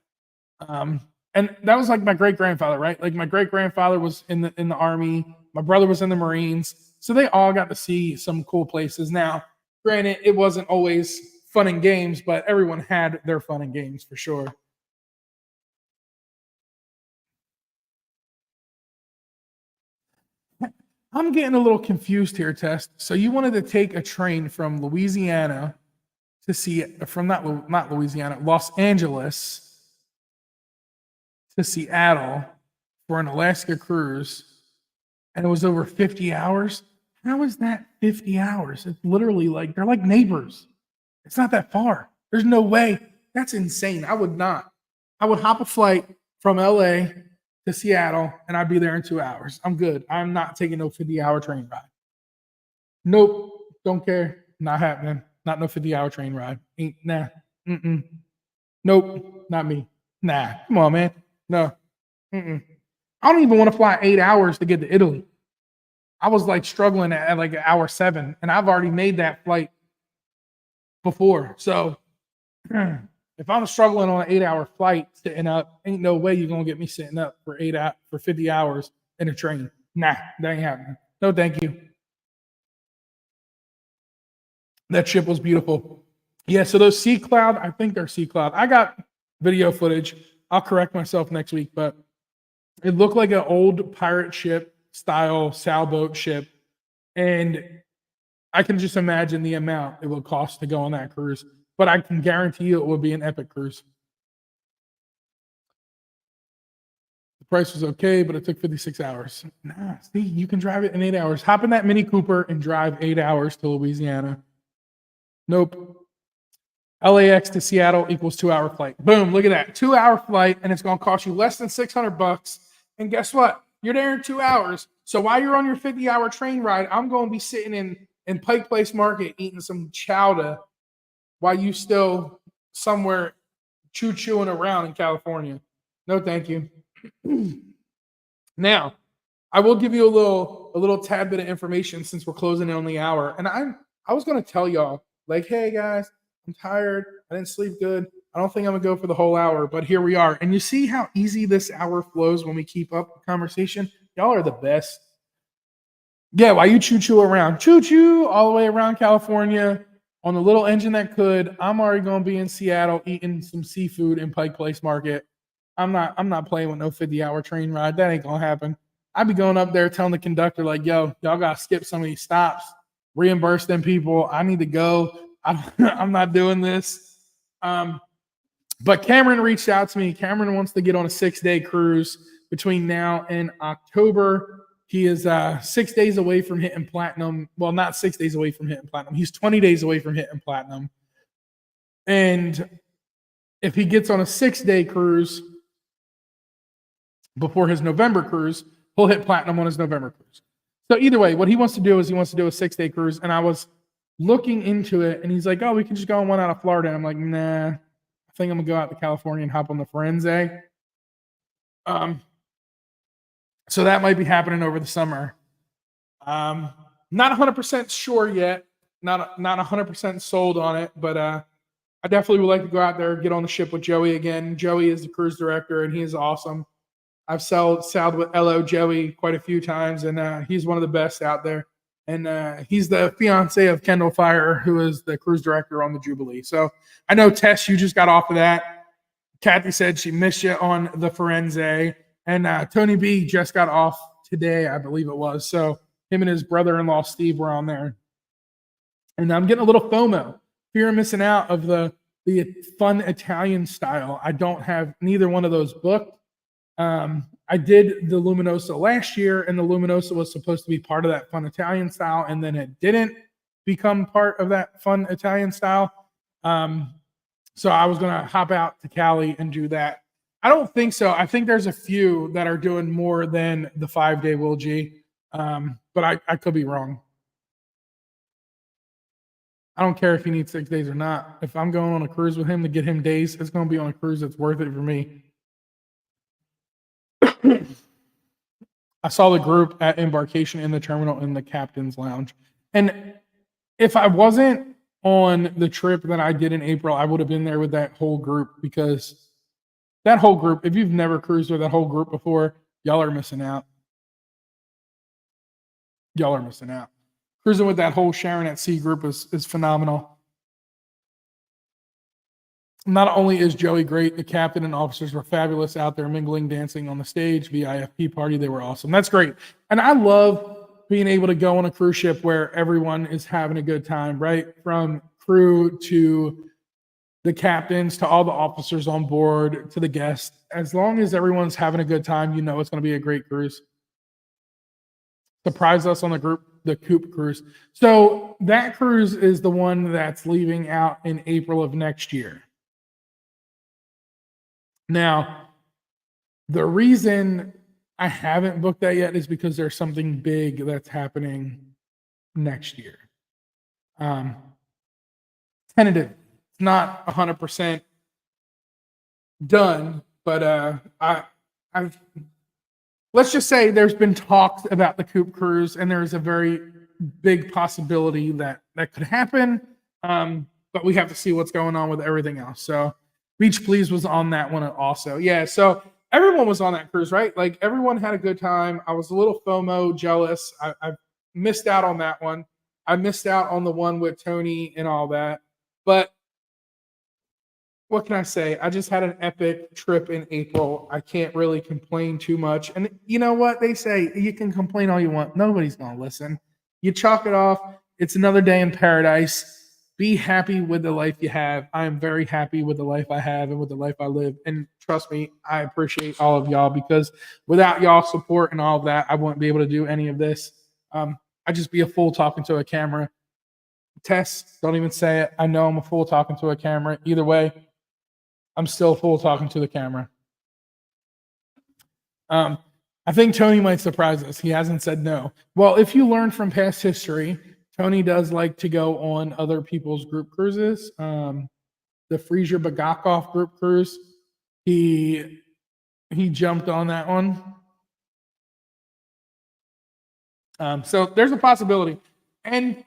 And that was like my great grandfather, right? Like my great grandfather was in the Army. My brother was in the Marines. So they all got to see some cool places. Now, granted, it wasn't always fun and games, but everyone had their fun and games for sure. I'm getting a little confused here, Test. So you wanted to take a train from Louisiana to not Louisiana, Los Angeles to Seattle for an Alaska cruise, and it was over 50 hours. How is that 50 hours? It's literally like they're like neighbors. It's not that far. There's no way. That's insane. I would not. I would hop a flight from LA to Seattle and I'd be there in 2 hours. I'm good. I'm not taking no 50-hour train ride. Nope. Don't care. Not happening. Not no 50-hour train ride. Nah. Nope. Not me. Nah. Come on, man. No. I don't even want to fly 8 hours to get to Italy. I was like struggling at like hour 7, and I've already made that flight before. So if I'm struggling on an 8-hour flight sitting up, ain't no way you're gonna get me sitting up for 50 hours in a train. Nah, that ain't happening. No, thank you. That ship was beautiful. Yeah, so those Sea Cloud, I think they're Sea Cloud. I got video footage. I'll correct myself next week, but it looked like an old pirate ship style sailboat ship. And I can just imagine the amount it would cost to go on that cruise. But I can guarantee you it would be an epic cruise. The price was okay, but it took 56 hours. Nah, see, you can drive it in 8 hours. Hop in that Mini Cooper and drive 8 hours to Louisiana. Nope. LAX to Seattle equals 2-hour flight. Boom, look at that. 2-hour flight, and it's going to cost you less than $600. And guess what? You're there in 2 hours. So while you're on your 50-hour train ride, I'm going to be sitting in Pike Place Market eating some chowder while you still somewhere chewing around in California. No, thank you. Now, I will give you a little tad bit of information since we're closing in on the hour. And I was going to tell y'all, like, hey guys, I'm tired. I didn't sleep good. I don't think I'm gonna go for the whole hour, but here we are. And you see how easy this hour flows when we keep up the conversation? Y'all are the best. Yeah, while you choo around, all the way around California on the little engine that could. I'm already gonna be in Seattle eating some seafood in Pike Place Market. I'm not playing with no 50-hour train ride. That ain't gonna happen. I'd be going up there telling the conductor, like, yo, y'all gotta skip some of these stops, reimburse them people. I need to go. I'm not doing this. But Cameron reached out to me. Cameron wants to get on a 6-day cruise between now and October. He is 6 days away from hitting platinum. Well, not 6 days away from hitting platinum. He's 20 days away from hitting platinum. And if he gets on a 6-day cruise before his November cruise, he'll hit platinum on his November cruise. So either way, what he wants to do is he wants to do a 6-day cruise. And I was looking into it, and he's like, oh, we can just go on one out of Florida. And I'm like, nah, I think I'm gonna go out to California and hop on the Firenze. So that might be happening over the summer. Not 100% sure yet, not 100% sold on it, but I definitely would like to go out there, get on the ship with Joey again. Joey is the cruise director, and he is awesome. I've sailed with LO Joey quite a few times, and he's one of the best out there. And he's the fiance of Kendall Fire, who is the cruise director on the Jubilee. So I know, Tess, you just got off of that. Kathy said she missed you on the Firenze. And Tony B just got off today, I believe it was. So him and his brother-in-law, Steve, were on there. And I'm getting a little FOMO, fear of missing out of the fun Italian style. I don't have neither one of those booked. I did the Luminosa last year, and the Luminosa was supposed to be part of that fun Italian style, and then it didn't become part of that fun Italian style. So I was going to hop out to Cali and do that. I don't think so. I think there's a few that are doing more than the 5-day Will G, but I could be wrong. I don't care if he needs 6 days or not. If I'm going on a cruise with him to get him days, it's going to be on a cruise that's worth it for me. I saw the group at embarkation in the terminal in the captain's lounge. And if I wasn't on the trip that I did in April, I would have been there with that whole group, because that whole group, if you've never cruised with that whole group before, y'all are missing out. Y'all are missing out. Cruising with that whole Sharon at Sea group is phenomenal. Not only is Joey great, the captain and officers were fabulous out there mingling, dancing on the stage, VIFP party. They were awesome. That's great. And I love being able to go on a cruise ship where everyone is having a good time, right? From crew to the captains to all the officers on board to the guests. As long as everyone's having a good time, you know it's going to be a great cruise. Surprise us on the Coop cruise. So that cruise is the one that's leaving out in April of next year. Now, the reason I haven't booked that yet is because there's something big that's happening next year. Tentative. It's not 100% done, but I've let's just say there's been talks about the Coop cruise, and there's a very big possibility that could happen. But we have to see what's going on with everything else. So Beach Please was on that one also. Yeah, so everyone was on that cruise, right? Like, everyone had a good time. I was a little FOMO, jealous. I missed out on that one. I missed out on the one with Tony and all that. But what can I say? I just had an epic trip in April. I can't really complain too much. And you know what? They say you can complain all you want. Nobody's going to listen. You chalk it off. It's another day in paradise. Be happy with the life you have. I am very happy with the life I have and with the life I live. And trust me, I appreciate all of y'all, because without y'all support and all of that, I wouldn't be able to do any of this. I'd just be a fool talking to a camera. Tess, don't even say it. I know I'm a fool talking to a camera. Either way, I'm still a fool talking to the camera. I think Tony might surprise us. He hasn't said no. Well, if you learn from past history, Tony does like to go on other people's group cruises. The Freezer Bagakov group cruise, he jumped on that one. So there's a possibility. And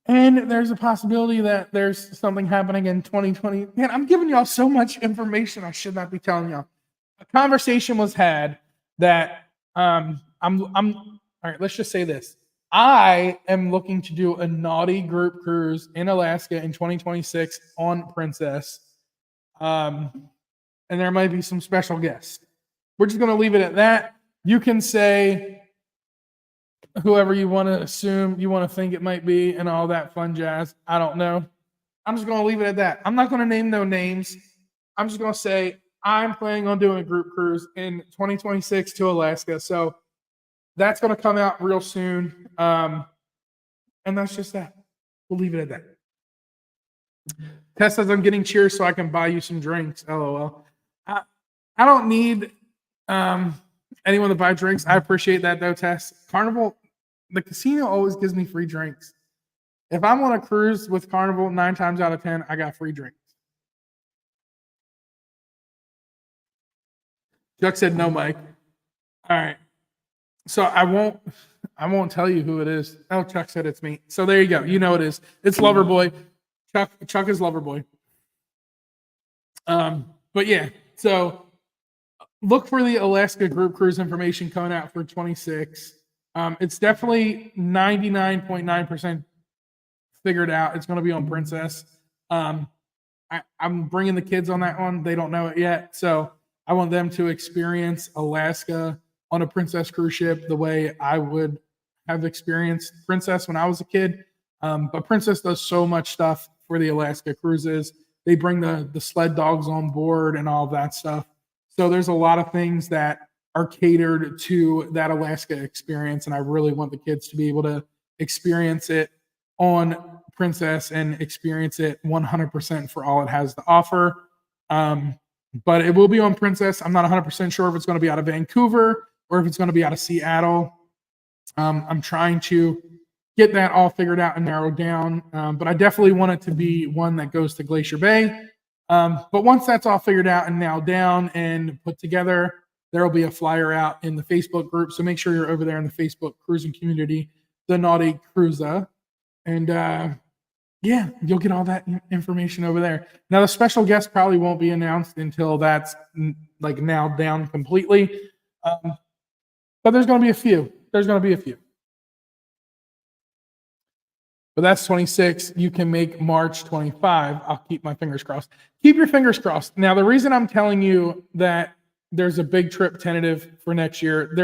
there's a possibility that there's something happening in 2020. Man, I'm giving y'all so much information I should not be telling y'all. A conversation was had that all right, let's just say this. I am looking to do a Nauti group cruise in Alaska in 2026 on Princess. And there might be some special guests. We're just going to leave it at that. You can say whoever you want to assume you want to think it might be and all that fun jazz. I don't know. I'm just going to leave it at that. I'm not going to name no names. I'm just going to say I'm planning on doing a group cruise in 2026 to Alaska. So that's going to come out real soon. And that's just that. We'll leave it at that. Tess says I'm getting cheers so I can buy you some drinks. LOL. I don't need anyone to buy drinks. I appreciate that though, Tess. Carnival, the casino always gives me free drinks. If I'm on a cruise with Carnival, 9 times out of 10, I got free drinks. Chuck said no, Mike. All right. So I won't. I won't tell you who it is. Oh, Chuck said it's me. So there you go. You know it is. It's Loverboy. Chuck is Loverboy. But yeah, so look for the Alaska group cruise information coming out for 26. It's definitely 99.9% figured out. It's going to be on Princess. I'm bringing the kids on that one. They don't know it yet. So I want them to experience Alaska on a Princess cruise ship the way I would have experienced Princess when I was a kid. But Princess does so much stuff for the Alaska cruises. They bring the sled dogs on board and all of that stuff. So there's a lot of things that are catered to that Alaska experience. And I really want the kids to be able to experience it on Princess and experience it 100% for all it has to offer. But it will be on Princess. I'm not 100% sure if it's going to be out of Vancouver or if it's going to be out of Seattle. I'm trying to get that all figured out and narrowed down. But I definitely want it to be one that goes to Glacier Bay. But once that's all figured out and nailed down and put together, there will be a flyer out in the Facebook group. So make sure you're over there in the Facebook cruising community, the Nauti Cruiser. And yeah, you'll get all that information over there. Now, the special guest probably won't be announced until that's like nailed down completely. But there's going to be a few. But that's 26. You can make March 25. I'll keep my fingers crossed. Keep your fingers crossed. Now, the reason I'm telling you that there's a big trip tentative for next year,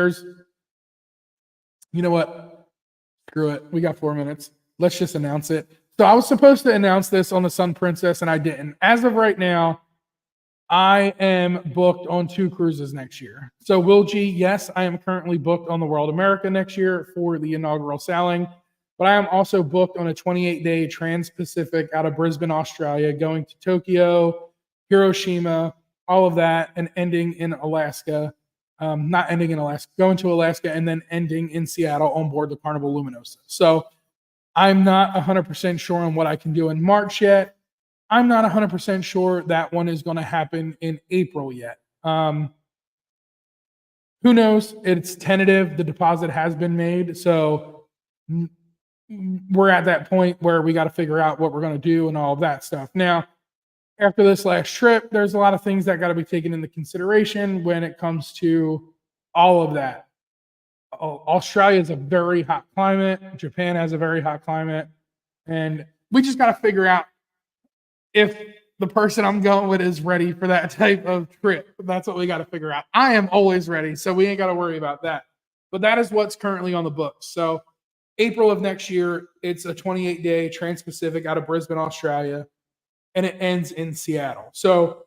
you know what? Screw it. We got 4 minutes. Let's just announce it. So I was supposed to announce this on the Sun Princess, and I didn't. As of right now, I am booked on 2 cruises next year. So Will G, yes, I am currently booked on the World America next year for the inaugural sailing, but I am also booked on a 28-day Trans-Pacific out of Brisbane, Australia, going to Tokyo, Hiroshima, all of that, and ending in Alaska. Not ending in Alaska, going to Alaska, and then ending in Seattle on board the Carnival Luminosa. So I'm not 100% sure on what I can do in March yet. I'm not 100% sure that one is going to happen in April yet. Who knows? It's tentative. The deposit has been made. So we're at that point where we got to figure out what we're going to do and all of that stuff. Now, after this last trip, there's a lot of things that got to be taken into consideration when it comes to all of that. Australia is a very hot climate. Japan has a very hot climate. And we just got to figure out if the person I'm going with is ready for that type of trip. That's what we got to figure out. I am always ready, so we ain't got to worry about that. But that is what's currently on the books. So April of next year, it's a 28-day Trans-Pacific out of Brisbane, Australia, and it ends in Seattle. So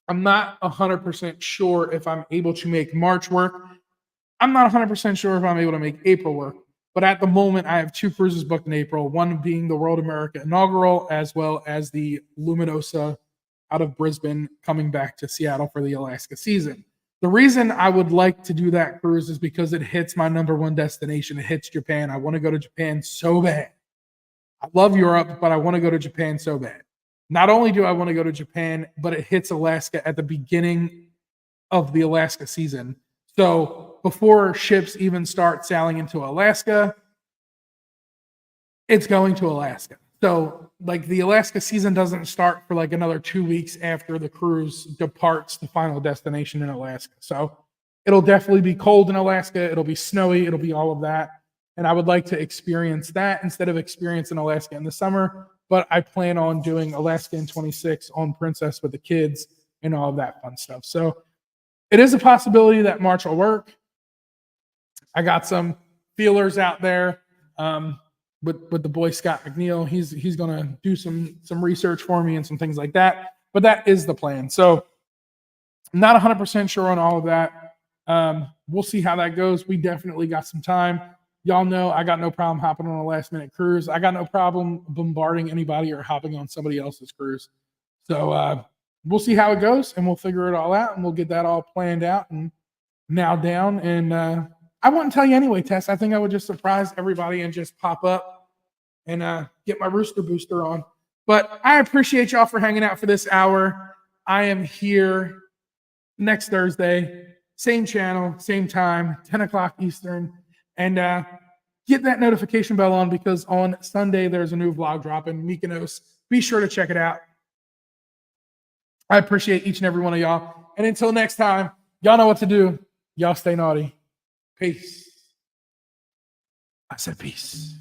I'm not 100% sure if I'm able to make March work. I'm not 100% sure if I'm able to make April work, but at the moment, I have 2 cruises booked in April, one being the World America inaugural, as well as the Luminosa out of Brisbane coming back to Seattle for the Alaska season. The reason I would like to do that cruise is because it hits my number 1 destination. It hits Japan. I want to go to Japan so bad. I love Europe, but I want to go to Japan so bad. Not only do I want to go to Japan, but it hits Alaska at the beginning of the Alaska season. So before ships even start sailing into Alaska, it's going to Alaska. So like the Alaska season doesn't start for like another 2 weeks after the cruise departs the final destination in Alaska. So it'll definitely be cold in Alaska. It'll be snowy. It'll be all of that. And I would like to experience that instead of experiencing Alaska in the summer. But I plan on doing Alaska in 26 on Princess with the kids and all of that fun stuff. So it is a possibility that March will work. I got some feelers out there with the boy Scott McNeil. He's going to do some research for me and some things like that. But that is the plan. So I'm not 100% sure on all of that. We'll see how that goes. We definitely got some time. Y'all know I got no problem hopping on a last-minute cruise. I got no problem bombarding anybody or hopping on somebody else's cruise. So we'll see how it goes, and we'll figure it all out, and we'll get that all planned out and nailed down. And I wouldn't tell you anyway, Tess. I think I would just surprise everybody and just pop up and get my rooster booster on. But I appreciate y'all for hanging out for this hour. I am here next Thursday, same channel, same time, 10 o'clock Eastern. And get that notification bell on because on Sunday there's a new vlog drop in Mykonos. Be sure to check it out. I appreciate each and every one of y'all. And until next time, y'all know what to do. Y'all stay naughty. Peace. I said peace.